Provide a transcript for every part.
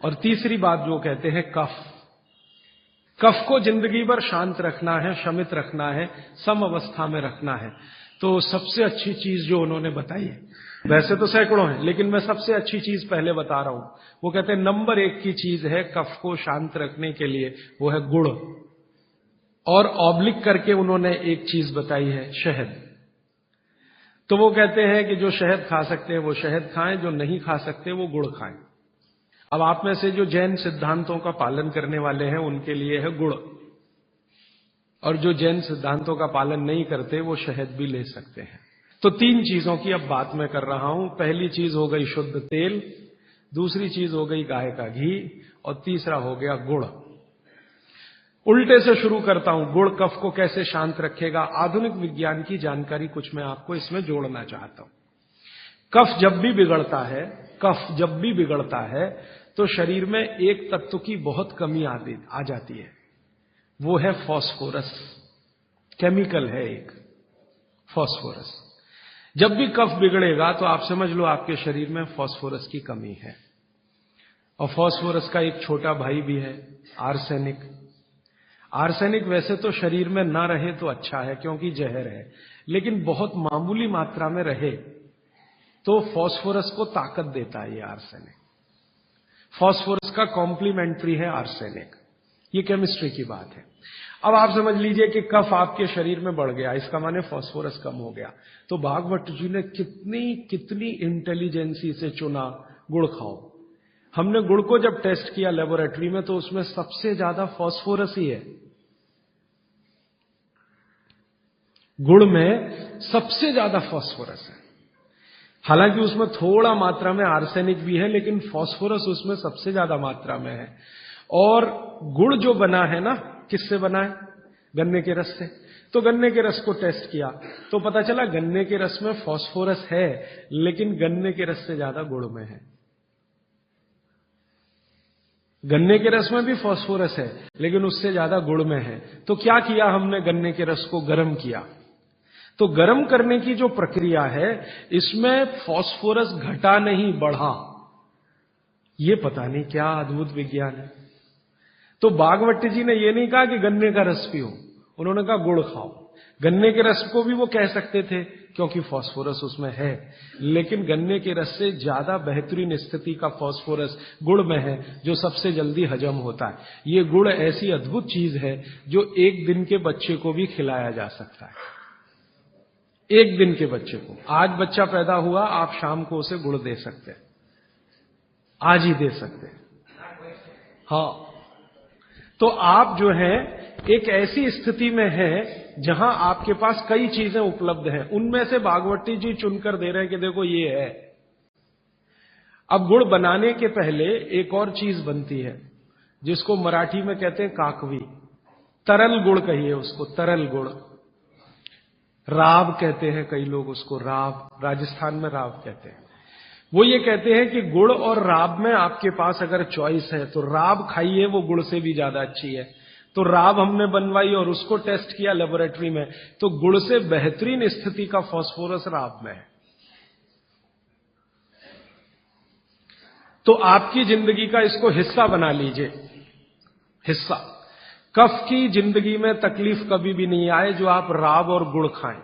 और तीसरी बात जो कहते हैं कफ, कफ को जिंदगी भर शांत रखना है, शमित रखना है, सम अवस्था में रखना है। तो सबसे अच्छी चीज जो उन्होंने बताई है, वैसे तो सैकड़ों हैं, लेकिन मैं सबसे अच्छी चीज पहले बता रहा हूं। वो कहते हैं नंबर 1 की चीज है कफ को शांत रखने के लिए, वो है गुड़। और ऑब्लिक करके उन्होंने एक चीज बताई है, शहद। तो वो कहते हैं कि जो शहद खा सकते हैं वो शहद खाएं, जो नहीं खा सकते वो गुड़ खाएं। अब आप में से जो जैन सिद्धांतों का पालन करने वाले हैं उनके लिए है गुड़, और जो जैन सिद्धांतों का पालन नहीं करते वो शहद भी ले सकते हैं। तो 3 चीजों की अब बात मैं कर रहा हूं। पहली चीज हो गई शुद्ध तेल, दूसरी चीज हो गई गाय का घी, और तीसरा हो गया गुड़। उल्टे से शुरू करता हूं, गुड़ कफ को कैसे शांत रखेगा। आधुनिक विज्ञान की जानकारी कुछ मैं आपको इसमें जोड़ना चाहता हूं। कफ जब भी बिगड़ता है तो शरीर में एक तत्व की बहुत कमी आ जाती है, वो है फास्फोरस। केमिकल है एक फास्फोरस। जब भी कफ बिगड़ेगा तो आप समझ लो आपके शरीर में फास्फोरस की कमी है। और फास्फोरस का एक छोटा भाई भी है, आर्सेनिक। आर्सेनिक वैसे तो शरीर में ना रहे तो अच्छा है क्योंकि जहर है, लेकिन बहुत मामूली मात्रा में रहे तो फास्फोरस को ताकत देता है ये आर्सेनिक। फास्फोरस का कॉम्प्लीमेंट्री है आर्सेनिक। ये केमिस्ट्री की बात है। अब आप समझ लीजिए कि कफ आपके शरीर में बढ़ गया, इसका माने फास्फोरस कम हो गया। तो भागवत जी ने कितनी इंटेलिजेंसी से चुना, गुड़ खाओ। हमने गुड़ को जब टेस्ट किया लेबोरेटरी में तो उसमें सबसे ज्यादा फास्फोरस ही है। गुड़ में सबसे ज्यादा फास्फोरस है। हालांकि उसमें थोड़ा मात्रा में आर्सेनिक भी है, लेकिन फास्फोरस उसमें सबसे ज्यादा मात्रा में है। और गुड़ जो बना है ना, किससे बना है? गन्ने के रस से। तो गन्ने के रस को टेस्ट किया तो पता चला गन्ने के रस में फास्फोरस है, लेकिन गन्ने के रस से ज्यादा गुड़ में है। गन्ने के रस में भी फास्फोरस है, लेकिन उससे ज्यादा गुड़ में है। तो क्या किया हमने? गन्ने के रस को गर्म किया। तो गर्म करने की जो प्रक्रिया है, इसमें फास्फोरस घटा नहीं, बढ़ा। ये पता नहीं क्या अद्भुत विज्ञान है। तो भागवत जी ने ये नहीं कहा कि गन्ने का रस पियो, उन्होंने कहा गुड़ खाओ। गन्ने के रस को भी वो कह सकते थे क्योंकि फास्फोरस उसमें है, लेकिन गन्ने के रस से ज्यादा बेहतरीन स्थिति का फास्फोरस गुड़ में है, जो सबसे जल्दी हजम होता है। ये गुड़ ऐसी अद्भुत चीज है जो 1 दिन के बच्चे को भी खिलाया जा सकता है। 1 दिन के बच्चे को, आज बच्चा पैदा हुआ, आप शाम को उसे गुड़ दे सकते हैं, आज ही दे सकते हैं। हाँ, तो आप जो है एक ऐसी स्थिति में है जहां आपके पास कई चीजें उपलब्ध हैं, उनमें से भागवती जी चुनकर दे रहे हैं कि देखो ये है। अब गुड़ बनाने के पहले एक और चीज बनती है जिसको मराठी में कहते हैं काकवी। तरल गुड़ कहिए उसको, तरल गुड़। राब कहते हैं कई लोग उसको, राब, राजस्थान में राब कहते हैं। वो ये कहते हैं कि गुड़ और राब में आपके पास अगर चॉइस है तो राब खाइए, वो गुड़ से भी ज्यादा अच्छी है। तो राब हमने बनवाई और उसको टेस्ट किया लेबोरेटरी में, तो गुड़ से बेहतरीन स्थिति का फास्फोरस राब में है। तो आपकी जिंदगी का इसको हिस्सा बना लीजिए, हिस्सा। कफ की जिंदगी में तकलीफ कभी भी नहीं आए जो आप राब और गुड़ खाएं,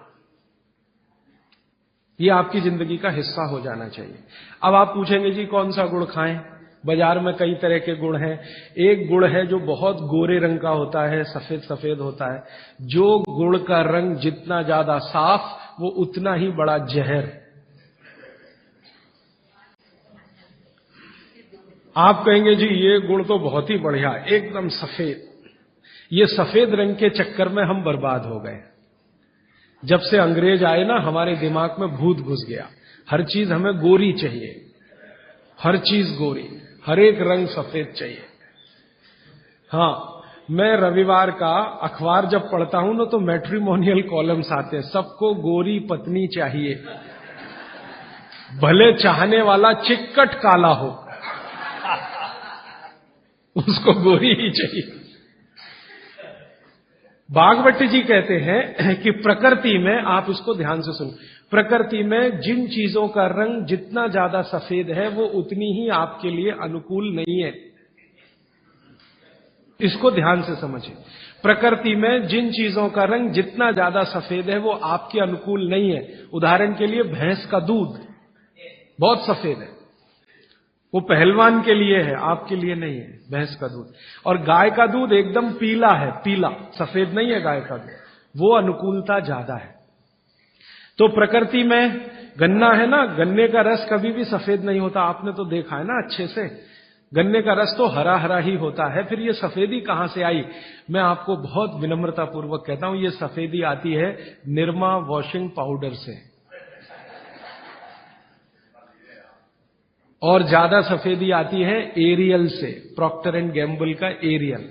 ये आपकी जिंदगी का हिस्सा हो जाना चाहिए। अब आप पूछेंगे जी कौन सा गुड़ खाएं? बाजार में कई तरह के गुड़ हैं। एक गुड़ है जो बहुत गोरे रंग का होता है, सफेद सफेद होता है। जो गुड़ का रंग जितना ज्यादा साफ, वो उतना ही बड़ा जहर। आप कहेंगे जी ये गुड़ तो बहुत ही बढ़िया, एकदम सफेद। ये सफेद रंग के चक्कर में हम बर्बाद हो गए। जब से अंग्रेज आए ना, हमारे दिमाग में भूत घुस गया। हर चीज हमें गोरी चाहिए, हर चीज गोरी, हर एक रंग सफेद चाहिए। हाँ, मैं रविवार का अखबार जब पढ़ता हूं ना, तो मैट्रिमोनियल कॉलम्स आते हैं, सबको गोरी पत्नी चाहिए, भले चाहने वाला चिक्कट काला हो, उसको गोरी ही चाहिए। भागवत जी कहते हैं कि प्रकृति में, आप इसको ध्यान से सुनो, प्रकृति में जिन चीजों का रंग जितना ज्यादा सफेद है वो उतनी ही आपके लिए अनुकूल नहीं है। इसको ध्यान से समझिए। प्रकृति में जिन चीजों का रंग जितना ज्यादा सफेद है वो आपके अनुकूल नहीं है। उदाहरण के लिए भैंस का दूध बहुत सफेद है, वो पहलवान के लिए है, आपके लिए नहीं है भैंस का दूध। और गाय का दूध एकदम पीला है, पीला, सफेद नहीं है गाय का दूध, वो अनुकूलता ज्यादा है। तो प्रकृति में गन्ना है ना, गन्ने का रस कभी भी सफेद नहीं होता, आपने तो देखा है ना अच्छे से। गन्ने का रस तो हरा हरा ही होता है, फिर ये सफेदी कहां से आई? मैं आपको बहुत विनम्रता पूर्वक कहता हूं, ये सफेदी आती है निरमा वॉशिंग पाउडर से। और ज्यादा सफेदी आती है एरियल से, प्रॉक्टर एंड गैम्बल का एरियल।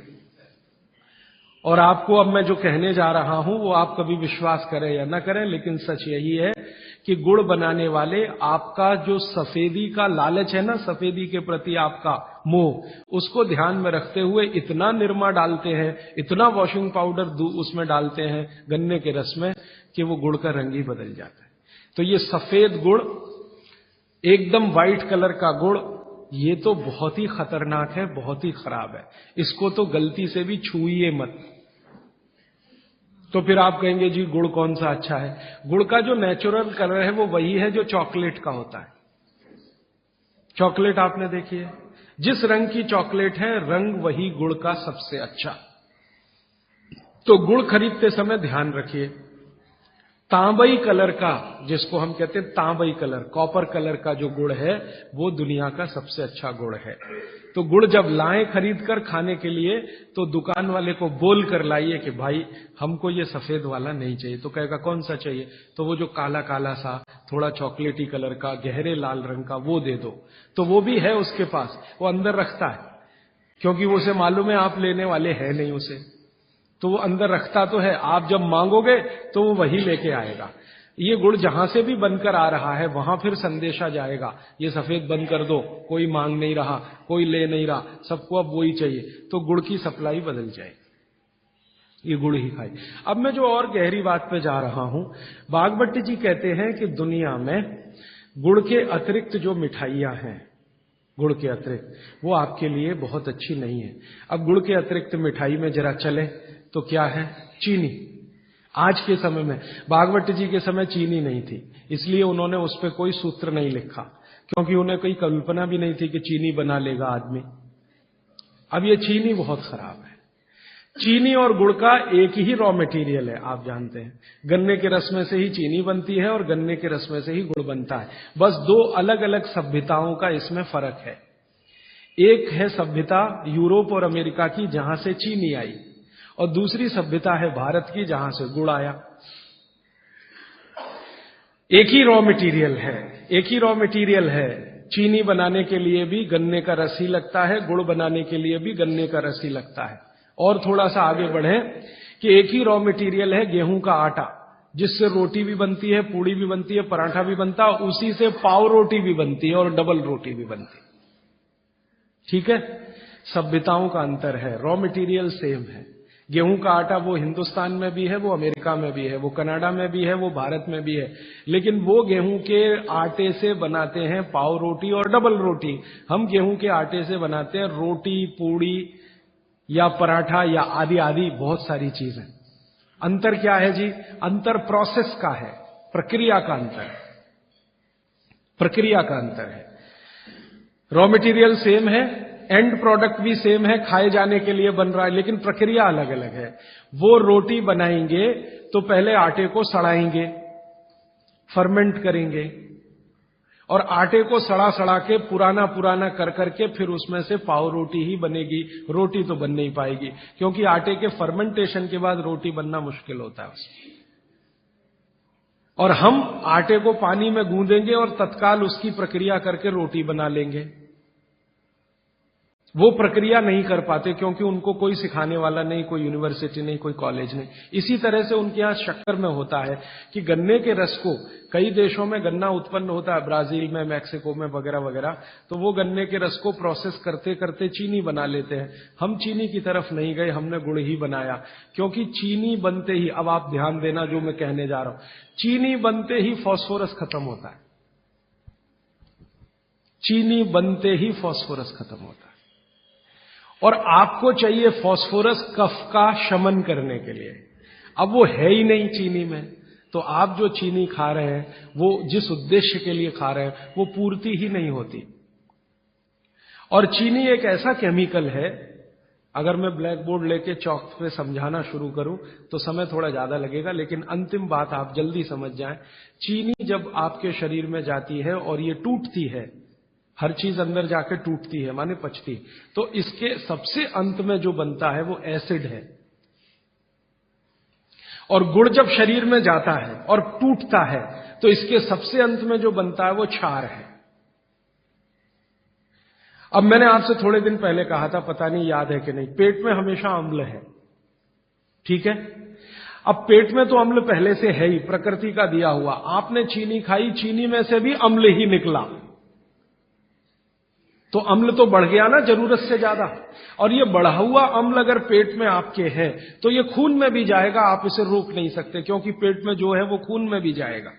और आपको अब मैं जो कहने जा रहा हूं वो आप कभी विश्वास करें या ना करें, लेकिन सच यही है कि गुड़ बनाने वाले आपका जो सफेदी का लालच है ना, सफेदी के प्रति आपका मोह, उसको ध्यान में रखते हुए इतना निरमा डालते हैं, इतना वॉशिंग पाउडर उसमें डालते हैं गन्ने के रस में कि वो गुड़ का रंग ही बदल जाता है। तो ये सफेद गुड़, एकदम व्हाइट कलर का गुड़, ये तो बहुत ही खतरनाक है, बहुत ही खराब है। इसको तो गलती से भी छूइए मत। तो फिर आप कहेंगे जी गुड़ कौन सा अच्छा है? गुड़ का जो नेचुरल कलर है वो वही है जो चॉकलेट का होता है। चॉकलेट आपने देखी है, जिस रंग की चॉकलेट है रंग वही गुड़ का सबसे अच्छा। तो गुड़ खरीदते समय ध्यान रखिए, तांबई कलर का, जिसको हम कहते हैं तांबई कलर, कॉपर कलर का जो गुड़ है वो दुनिया का सबसे अच्छा गुड़ है। तो गुड़ जब लाएं खरीद कर खाने के लिए तो दुकान वाले को बोल कर लाइए कि भाई हमको ये सफेद वाला नहीं चाहिए। तो कहेगा कौन सा चाहिए? तो वो जो काला काला सा, थोड़ा चॉकलेटी कलर का, गहरे लाल रंग का, वो दे दो। तो वो भी है उसके पास, वो अंदर रखता है, क्योंकि उसे मालूम है आप लेने वाले हैं नहीं उसे, तो वो अंदर रखता तो है। आप जब मांगोगे तो वो वही लेके आएगा। ये गुड़ जहां से भी बनकर आ रहा है वहां फिर संदेशा जाएगा, ये सफेद बंद कर दो, कोई मांग नहीं रहा, कोई ले नहीं रहा, सबको अब वही चाहिए। तो गुड़ की सप्लाई बदल जाएगी, ये गुड़ ही खाए। अब मैं जो और गहरी बात पे जा रहा हूं, बागभट्ट जी कहते हैं कि दुनिया में गुड़ के अतिरिक्त जो मिठाइयां हैं, गुड़ के अतिरिक्त, वो आपके लिए बहुत अच्छी नहीं है। अब गुड़ के अतिरिक्त मिठाई में जरा चले तो क्या है? चीनी। आज के समय में, बागभट्ट जी के समय चीनी नहीं थी, इसलिए उन्होंने उस पर कोई सूत्र नहीं लिखा, क्योंकि उन्हें कोई कल्पना भी नहीं थी कि चीनी बना लेगा आदमी। अब ये चीनी बहुत खराब है। चीनी और गुड़ का एक ही रॉ मटेरियल है, आप जानते हैं। गन्ने के रस में से ही चीनी बनती है और गन्ने के रस में से ही गुड़ बनता है। बस दो अलग अलग सभ्यताओं का इसमें फर्क है। एक है सभ्यता यूरोप और अमेरिका की, जहां से चीनी आई, और दूसरी सभ्यता है भारत की, जहां से गुड़ आया। एक ही रॉ मटेरियल है, एक ही रॉ मटेरियल है। चीनी बनाने के लिए भी गन्ने का रस ही लगता है, गुड़ बनाने के लिए भी गन्ने का रस ही लगता है। और थोड़ा सा आगे बढ़े कि एक ही रॉ मटेरियल है गेहूं का आटा, जिससे रोटी भी बनती है, पूड़ी भी बनती है, पराठा भी बनता है, उसी से पाव रोटी भी बनती है और डबल रोटी भी बनती है। ठीक है, सभ्यताओं का अंतर है, रॉ मटेरियल सेम है। गेहूं का आटा वो हिंदुस्तान में भी है, वो अमेरिका में भी है, वो कनाडा में भी है, वो भारत में भी है, लेकिन वो गेहूं के आटे से बनाते हैं पाव रोटी और डबल रोटी। हम गेहूं के आटे से बनाते हैं रोटी, पूड़ी या पराठा या आदि आदि बहुत सारी चीजें। अंतर क्या है जी? अंतर प्रोसेस का है, प्रक्रिया का अंतर, प्रक्रिया का अंतर है। रॉ मटेरियल सेम है, एंड प्रोडक्ट भी सेम है, खाए जाने के लिए बन रहा है, लेकिन प्रक्रिया अलग अलग है। वो रोटी बनाएंगे तो पहले आटे को सड़ाएंगे, फर्मेंट करेंगे, और आटे को सड़ा सड़ा के पुराना पुराना कर करके फिर उसमें से पाव रोटी ही बनेगी। रोटी तो बन नहीं पाएगी, क्योंकि आटे के फर्मेंटेशन के बाद रोटी बनना मुश्किल होता है उसमें। और हम आटे को पानी में गूंदेंगे और तत्काल उसकी प्रक्रिया करके रोटी बना लेंगे। वो प्रक्रिया नहीं कर पाते, क्योंकि उनको कोई सिखाने वाला नहीं, कोई यूनिवर्सिटी नहीं, कोई कॉलेज नहीं। इसी तरह से उनके यहां शक्कर में होता है कि गन्ने के रस को, कई देशों में गन्ना उत्पन्न होता है, ब्राजील में, मैक्सिको में वगैरह वगैरह, तो वो गन्ने के रस को प्रोसेस करते करते चीनी बना लेते हैं। हम चीनी की तरफ नहीं गए, हमने गुड़ ही बनाया, क्योंकि चीनी बनते ही, अब आप ध्यान देना जो मैं कहने जा रहा हूं, चीनी बनते ही फास्फोरस खत्म होता है। चीनी बनते ही फास्फोरस खत्म होता है। और आपको चाहिए फास्फोरस कफ का शमन करने के लिए। अब वो है ही नहीं चीनी में, तो आप जो चीनी खा रहे हैं वो जिस उद्देश्य के लिए खा रहे हैं वो पूर्ति ही नहीं होती। और चीनी एक ऐसा केमिकल है, अगर मैं ब्लैक बोर्ड लेके चौक पे समझाना शुरू करूं तो समय थोड़ा ज्यादा लगेगा, लेकिन अंतिम बात आप जल्दी समझ जाएं। चीनी जब आपके शरीर में जाती है और ये टूटती है, हर चीज अंदर जाके टूटती है माने पचती, तो इसके सबसे अंत में जो बनता है वो एसिड है। और गुड़ जब शरीर में जाता है और टूटता है तो इसके सबसे अंत में जो बनता है वो क्षार है। अब मैंने आपसे थोड़े दिन पहले कहा था, पता नहीं याद है कि नहीं, पेट में हमेशा अम्ल है, ठीक है। अब पेट में तो अम्ल पहले से है ही, प्रकृति का दिया हुआ। आपने चीनी खाई, चीनी में से भी अम्ल ही निकला, तो अम्ल तो बढ़ गया ना जरूरत से ज्यादा। और ये बढ़ा हुआ अम्ल अगर पेट में आपके है तो ये खून में भी जाएगा, आप इसे रोक नहीं सकते, क्योंकि पेट में जो है वो खून में भी जाएगा।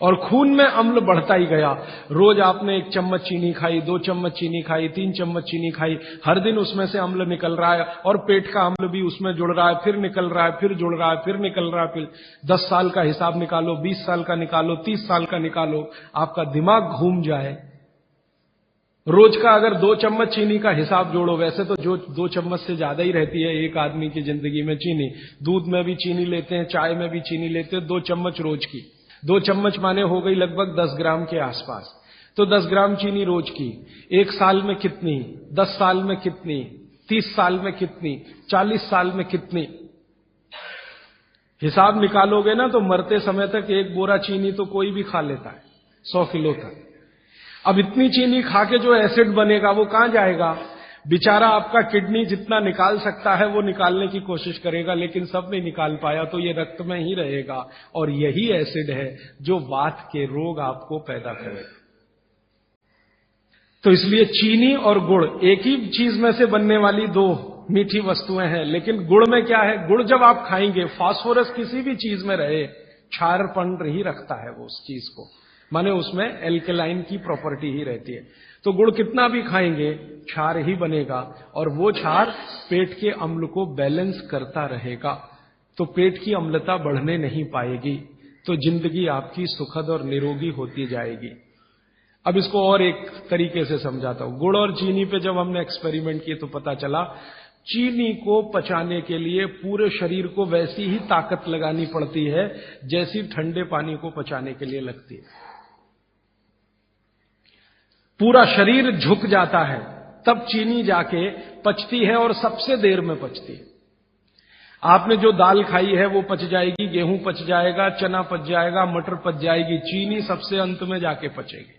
और खून में अम्ल बढ़ता ही गया। रोज आपने 1 चम्मच चीनी खाई, 2 चम्मच चीनी खाई, 3 चम्मच चीनी खाई, हर दिन उसमें से अम्ल निकल रहा है, और पेट का अम्ल भी उसमें जुड़ रहा है, फिर निकल रहा है, फिर जुड़ रहा है, फिर निकल रहा है। फिर 10 साल का हिसाब निकालो, 20 साल का निकालो, 30 साल का निकालो, आपका दिमाग घूम जाए। रोज का अगर 2 चम्मच चीनी का हिसाब जोड़ो, वैसे तो जो 2 चम्मच से ज्यादा ही रहती है एक आदमी की जिंदगी में चीनी। दूध में भी चीनी लेते हैं, चाय में भी चीनी लेते हैं, 2 चम्मच रोज की। 2 चम्मच माने हो गई लगभग 10 ग्राम के आसपास। तो 10 ग्राम चीनी रोज की, 1 साल में कितनी, 10 साल में कितनी, 30 साल में कितनी, 40 साल में कितनी, हिसाब निकालोगे ना तो मरते समय तक 1 बोरा चीनी तो कोई भी खा लेता है, 100 किलो तक। अब इतनी चीनी खा के जो एसिड बनेगा वो कहां जाएगा? बेचारा आपका किडनी जितना निकाल सकता है वो निकालने की कोशिश करेगा, लेकिन सब नहीं निकाल पाया, तो ये रक्त में ही रहेगा। और यही एसिड है जो वात के रोग आपको पैदा करेगा। तो इसलिए चीनी और गुड़ एक ही चीज में से बनने वाली 2 मीठी वस्तुएं हैं, लेकिन गुड़ में क्या है? गुड़ जब आप खाएंगे, फास्फोरस किसी भी चीज में रहे, क्षारपन ही रखता है वो उस चीज को, माने उसमें एल्केलाइन की प्रॉपर्टी ही रहती है। तो गुड़ कितना भी खाएंगे क्षार ही बनेगा, और वो क्षार पेट के अम्ल को बैलेंस करता रहेगा, तो पेट की अम्लता बढ़ने नहीं पाएगी, तो जिंदगी आपकी सुखद और निरोगी होती जाएगी। अब इसको और एक तरीके से समझाता हूं। गुड़ और चीनी पे जब हमने एक्सपेरिमेंट किए तो पता चला चीनी को पचाने के लिए पूरे शरीर को वैसी ही ताकत लगानी पड़ती है जैसी ठंडे पानी को पचाने के लिए लगती है। पूरा शरीर झुक जाता है, तब चीनी जाके पचती है, और सबसे देर में पचती है। आपने जो दाल खाई है वो पच जाएगी, गेहूं पच जाएगा, चना पच जाएगा, मटर पच जाएगी, चीनी सबसे अंत में जाके पचेगी,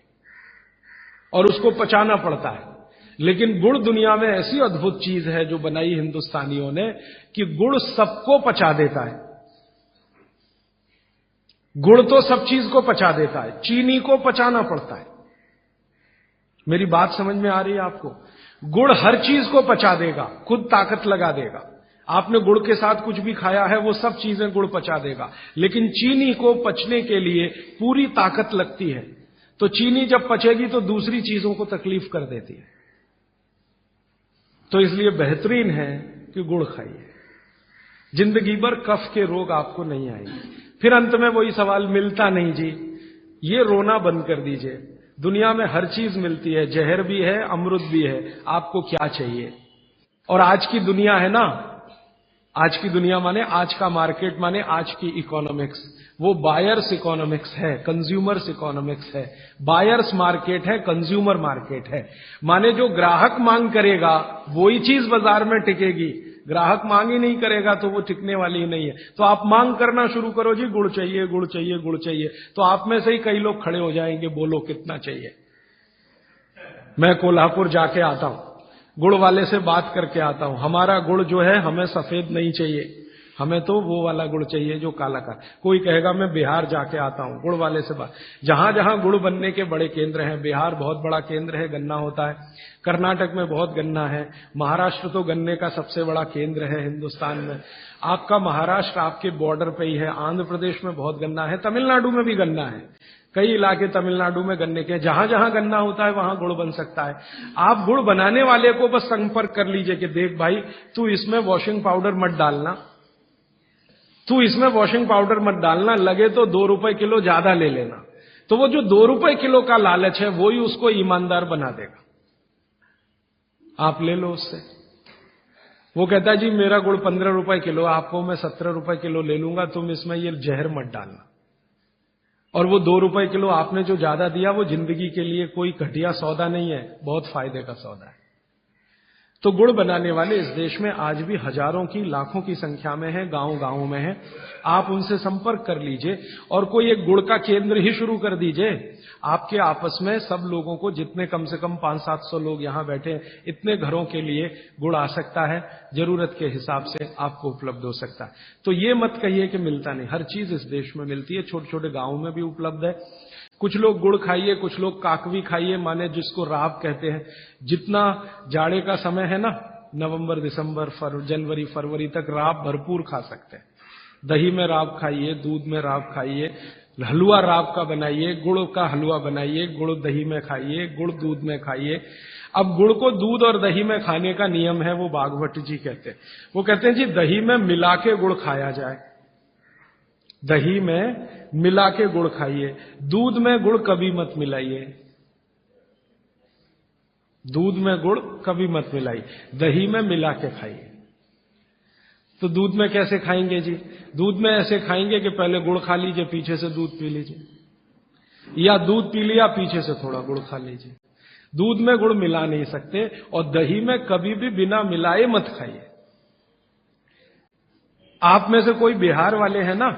और उसको पचाना पड़ता है। लेकिन गुड़ दुनिया में ऐसी अद्भुत चीज है जो बनाई हिंदुस्तानियों ने, कि गुड़ सबको पचा देता है। गुड़ तो सब चीज को पचा देता है, चीनी को पचाना पड़ता है। मेरी बात समझ में आ रही है आपको? गुड़ हर चीज को पचा देगा, खुद ताकत लगा देगा। आपने गुड़ के साथ कुछ भी खाया है वो सब चीजें गुड़ पचा देगा, लेकिन चीनी को पचने के लिए पूरी ताकत लगती है। तो चीनी जब पचेगी तो दूसरी चीजों को तकलीफ कर देती है। तो इसलिए बेहतरीन है कि गुड़ खाइए, जिंदगी भर कफ के रोग आपको नहीं आएंगे। फिर अंत में वही सवाल, मिलता नहीं जी, ये रोना बंद कर दीजिए। दुनिया में हर चीज मिलती है, जहर भी है, अमृत भी है, आपको क्या चाहिए? और आज की दुनिया है ना, आज की दुनिया माने आज का मार्केट, माने आज की इकोनॉमिक्स, वो बायर्स इकोनॉमिक्स है, कंज्यूमर्स इकोनॉमिक्स है। बायर्स मार्केट है, कंज्यूमर मार्केट है। माने जो ग्राहक मांग करेगा वही चीज बाजार में टिकेगी, ग्राहक मांग ही नहीं करेगा तो वो टिकने वाली ही नहीं है। तो आप मांग करना शुरू करो, जी गुड़ चाहिए, गुड़ चाहिए, गुड़ चाहिए, तो आप में से ही कई लोग खड़े हो जाएंगे, बोलो कितना चाहिए। मैं कोल्हापुर जाके आता हूं, गुड़ वाले से बात करके आता हूं, हमारा गुड़ जो है हमें सफेद नहीं चाहिए, हमें तो वो वाला गुड़ चाहिए जो काला का। कोई कहेगा मैं बिहार जाके आता हूं, गुड़ वाले से बात। जहां जहां गुड़ बनने के बड़े केंद्र हैं, बिहार बहुत बड़ा केंद्र है, गन्ना होता है, कर्नाटक में बहुत गन्ना है, महाराष्ट्र तो गन्ने का सबसे बड़ा केंद्र है हिंदुस्तान में। आपका महाराष्ट्र आपके बॉर्डर पे ही है, आंध्र प्रदेश में बहुत गन्ना है, तमिलनाडु में भी गन्ना है। कई इलाके तमिलनाडु में गन्ने के, जहां जहां गन्ना होता है वहां गुड़ बन सकता है। आप गुड़ बनाने वाले को बस संपर्क कर लीजिए कि देख भाई, तू इसमें वॉशिंग पाउडर मत डालना, तू इसमें वॉशिंग पाउडर मत डालना, लगे तो 2 रुपए किलो ज्यादा ले लेना। तो वो जो 2 रुपए किलो का लालच है वो ही उसको ईमानदार बना देगा। आप ले लो उससे। वो कहता है जी मेरा गुड़ 15 रुपए किलो, आपको मैं 17 रुपए किलो ले लूंगा, तुम इसमें ये जहर मत डालना। और वो 2 रुपए किलो आपने जो ज्यादा दिया वो जिंदगी के लिए कोई घटिया सौदा नहीं है, बहुत फायदे का सौदा है। तो गुड़ बनाने वाले इस देश में आज भी हजारों की, लाखों की संख्या में है, गांव गांव में है। आप उनसे संपर्क कर लीजिए और कोई एक गुड़ का केंद्र ही शुरू कर दीजिए। आपके आपस में सब लोगों को, जितने कम से कम 500-700 लोग यहां बैठे हैं, इतने घरों के लिए गुड़ आ सकता है, जरूरत के हिसाब से आपको उपलब्ध हो सकता है। तो ये मत कहिए कि मिलता नहीं, हर चीज इस देश में मिलती है। छोटे छोटे गांवों में भी उपलब्ध है। कुछ लोग गुड़ खाइए, कुछ लोग काकवी खाइए, माने जिसको राब कहते हैं। जितना जाड़े का समय है ना, नवंबर, दिसंबर, जनवरी, फरवरी तक राब भरपूर खा सकते हैं। दही में राब खाइए, दूध में राब खाइए, हलवा राब का बनाइए, गुड़ का हलवा बनाइए, गुड़ दही में खाइए, गुड़ दूध में खाइए। अब गुड़ को दूध और दही में खाने का नियम है, वो बागभट्ट जी कहते हैं। वो कहते हैं जी दही में मिला के गुड़ खाया जाए, दही में मिला के गुड़ खाइए, दूध में गुड़ कभी मत मिलाइए, दूध में गुड़ कभी मत मिलाइए, दही में मिला के खाइए। तो दूध में कैसे खाएंगे जी? दूध में ऐसे खाएंगे कि पहले गुड़ खा लीजिए, पीछे से दूध पी लीजिए, या दूध पी लिया, पीछे से थोड़ा गुड़ खा लीजिए। दूध में गुड़ मिला नहीं सकते, और दही में कभी भी बिना मिलाए मत खाइए। आप में से कोई बिहार वाले हैं ना,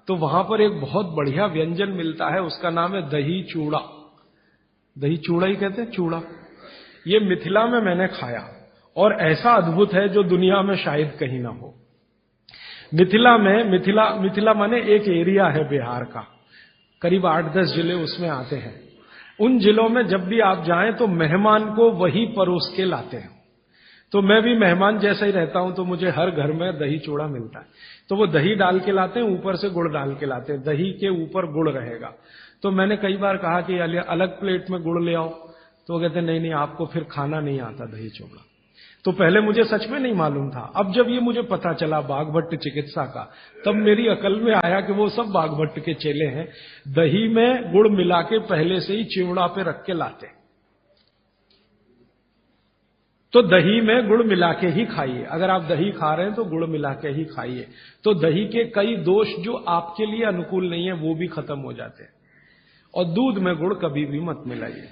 तो वहां पर एक बहुत बढ़िया व्यंजन मिलता है, उसका नाम है दही चूड़ा। दही चूड़ा ही कहते हैं, चूड़ा। ये मिथिला में मैंने खाया और ऐसा अद्भुत है जो दुनिया में शायद कहीं ना हो। मिथिला में, मिथिला माने एक एरिया है बिहार का, करीब 8-10 जिले उसमें आते हैं। उन जिलों में जब भी आप जाएं तो मेहमान को वही परोस के लाते हैं। तो मैं भी मेहमान जैसा ही रहता हूं, तो मुझे हर घर में दही चूड़ा मिलता है। तो वो दही डाल के लाते हैं, ऊपर से गुड़ डाल के लाते हैं, दही के ऊपर गुड़ रहेगा। तो मैंने कई बार कहा कि अलग प्लेट में गुड़ ले आओ, तो वो कहते नहीं, आपको फिर खाना नहीं आता दही चूड़ा। तो पहले मुझे सच में नहीं मालूम था। अब जब ये मुझे पता चला बागभट्ट चिकित्सा का, तब मेरी अकल में आया कि वो सब बागभट्ट के चेले हैं, दही में गुड़ मिला के पहले से ही चिवड़ा पे रख के लाते। तो दही में गुड़ मिला के ही खाइए। अगर आप दही खा रहे हैं तो गुड़ मिला के ही खाइए। तो दही के कई दोष जो आपके लिए अनुकूल नहीं है वो भी खत्म हो जाते हैं। और दूध में गुड़ कभी भी मत मिलाइए।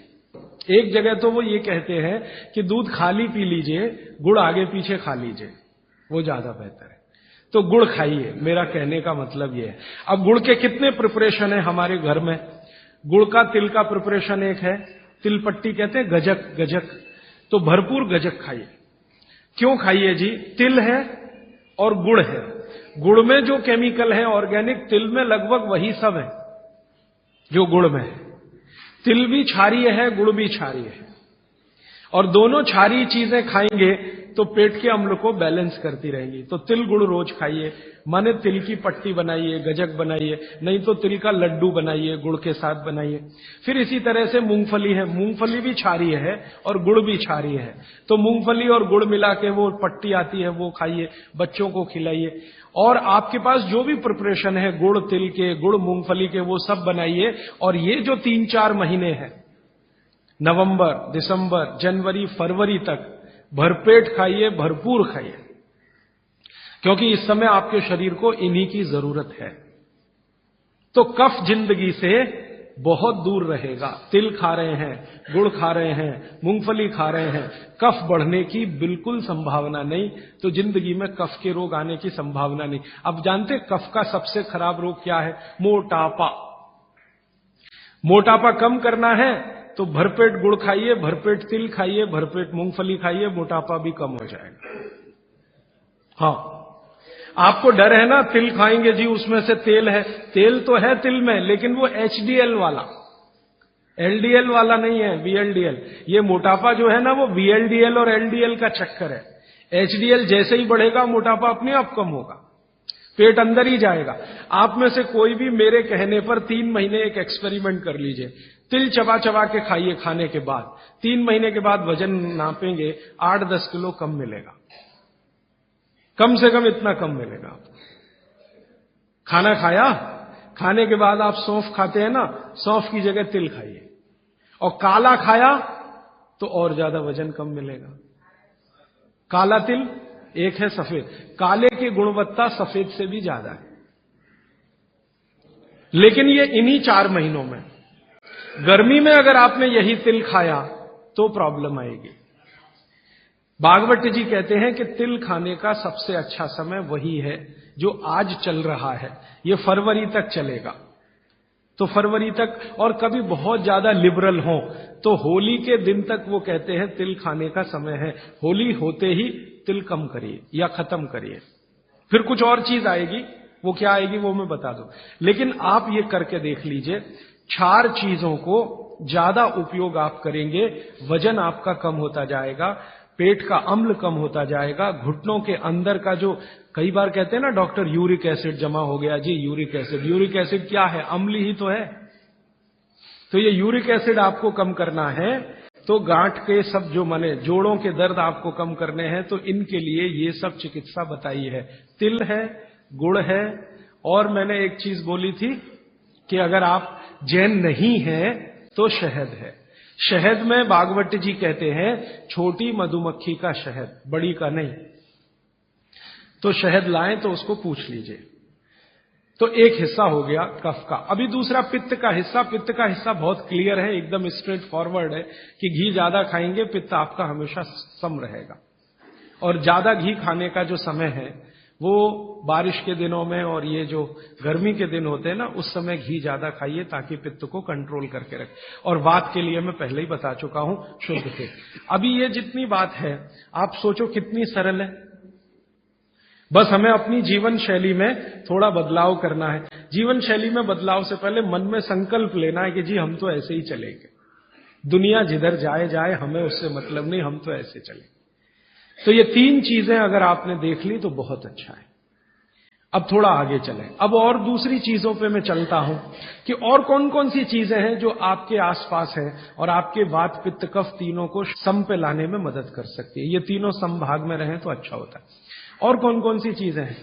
एक जगह तो वो ये कहते हैं कि दूध खाली पी लीजिए, गुड़ आगे पीछे खा लीजिए, वो ज्यादा बेहतर है। तो गुड़ खाइए, मेरा कहने का मतलब ये है। अब गुड़ के कितने प्रिपरेशन है हमारे घर में? गुड़ का, तिल का प्रिपरेशन एक है, तिल पट्टी कहते हैं, गजक। तो भरपूर गजक खाइए। क्यों खाइए जी? तिल है और गुड़ है। गुड़ में जो केमिकल है ऑर्गेनिक, तिल में लगभग वही सब है जो गुड़ में है। तिल भी क्षारीय है, गुड़ भी क्षारीय है, और दोनों क्षारीय चीजें खाएंगे तो पेट के अम्ल को बैलेंस करती रहेंगी। तो तिल गुड़ रोज खाइए, माने तिल की पट्टी बनाइए, गजक बनाइए, नहीं तो तिल का लड्डू बनाइए, गुड़ के साथ बनाइए। फिर इसी तरह से मूंगफली है, मूंगफली भी क्षारीय है और गुड़ भी क्षारीय है। तो मूंगफली और गुड़ मिला के वो पट्टी आती है, वो खाइए, बच्चों को खिलाइए। और आपके पास जो भी प्रिपरेशन है गुड़ तिल के, गुड़ मूंगफली के, वो सब बनाइए। और ये जो 3-4 महीने हैं, नवंबर, दिसंबर, जनवरी, फरवरी तक भरपेट खाइए, भरपूर खाइए, क्योंकि इस समय आपके शरीर को इन्हीं की जरूरत है। तो कफ जिंदगी से बहुत दूर रहेगा। तिल खा रहे हैं, गुड़ खा रहे हैं, मूंगफली खा रहे हैं, कफ बढ़ने की बिल्कुल संभावना नहीं। तो जिंदगी में कफ के रोग आने की संभावना नहीं। अब जानते कफ का सबसे खराब रोग क्या है? मोटापा। मोटापा कम करना है तो भरपेट गुड़ खाइए, भरपेट तिल खाइए, भरपेट मूंगफली खाइए, मोटापा भी कम हो जाएगा। हाँ, आपको डर है ना, तिल खाएंगे जी उसमें से तेल है। तेल तो है तिल में, लेकिन वो HDL वाला, LDL वाला नहीं है, VLDL। ये मोटापा जो है ना, वो VLDL और LDL का चक्कर है। HDL जैसे ही बढ़ेगा मोटापा अपने आप कम होगा। पेट अंदर ही जाएगा। आप में से कोई भी मेरे कहने पर 3 महीने एक एक्सपेरिमेंट कर लीजिए। तिल चबा चबा के खाइए खाने के बाद, 3 महीने के बाद वजन नापेंगे 8-10 किलो कम मिलेगा, कम से कम इतना कम मिलेगा आपको। खाना खाया, खाने के बाद आप सौंफ खाते हैं ना, सौंफ की जगह तिल खाइए, और काला खाया तो और ज्यादा वजन कम मिलेगा। काला तिल एक है सफेद, काले की गुणवत्ता सफेद से भी ज्यादा है, लेकिन ये इन्हीं 4 महीनों में। गर्मी में अगर आपने यही तिल खाया तो प्रॉब्लम आएगी। भागवत जी कहते हैं कि तिल खाने का सबसे अच्छा समय वही है जो आज चल रहा है, ये फरवरी तक चलेगा। तो फरवरी तक, और कभी बहुत ज्यादा लिबरल हो तो होली के दिन तक वो कहते हैं तिल खाने का समय है। होली होते ही तिल कम करिए या खत्म करिए। फिर कुछ और चीज आएगी, वो क्या आएगी वो मैं बता दूं, लेकिन आप ये करके देख लीजिए। 4 चीजों को ज्यादा उपयोग आप करेंगे, वजन आपका कम होता जाएगा, पेट का अम्ल कम होता जाएगा, घुटनों के अंदर का जो कई बार कहते हैं ना डॉक्टर यूरिक एसिड जमा हो गया जी, यूरिक एसिड क्या है? अम्ल ही तो है। तो ये यूरिक एसिड आपको कम करना है, तो गांठ के सब जो माने जोड़ों के दर्द आपको कम करने हैं, तो इनके लिए ये सब चिकित्सा बताई है। तिल है, गुड़ है, और मैंने एक चीज बोली थी कि अगर आप जैन नहीं हैं तो शहद है। शहद में भागवत जी कहते हैं छोटी मधुमक्खी का शहद, बड़ी का नहीं। तो शहद लाएं तो उसको पूछ लीजिए। तो एक हिस्सा हो गया कफ का। अभी दूसरा पित्त का हिस्सा। पित्त का हिस्सा बहुत क्लियर है, एकदम स्ट्रेट फॉरवर्ड है कि घी ज्यादा खाएंगे पित्त आपका हमेशा सम रहेगा। और ज्यादा घी खाने का जो समय है वो बारिश के दिनों में और ये जो गर्मी के दिन होते हैं ना, उस समय घी ज्यादा खाइए ताकि पित्त को कंट्रोल करके रखे। और वात के लिए मैं पहले ही बता चुका हूं, शुद्ध थे। अभी ये जितनी बात है आप सोचो कितनी सरल है। बस हमें अपनी जीवन शैली में थोड़ा बदलाव करना है। जीवन शैली में बदलाव से पहले मन में संकल्प लेना है कि जी हम तो ऐसे ही चलेंगे, दुनिया जिधर जाए जाए, हमें उससे मतलब नहीं, हम तो ऐसे चलेंगे। तो ये 3 चीजें अगर आपने देख ली तो बहुत अच्छा है। अब थोड़ा आगे चलें। अब और दूसरी चीजों पे मैं चलता हूं कि और कौन कौन सी चीजें हैं जो आपके आसपास है और आपके वात पित्त कफ तीनों को सम पे लाने में मदद कर सकती है। ये तीनों समभाग में रहें तो अच्छा होता है। और कौन कौन सी चीजें हैं?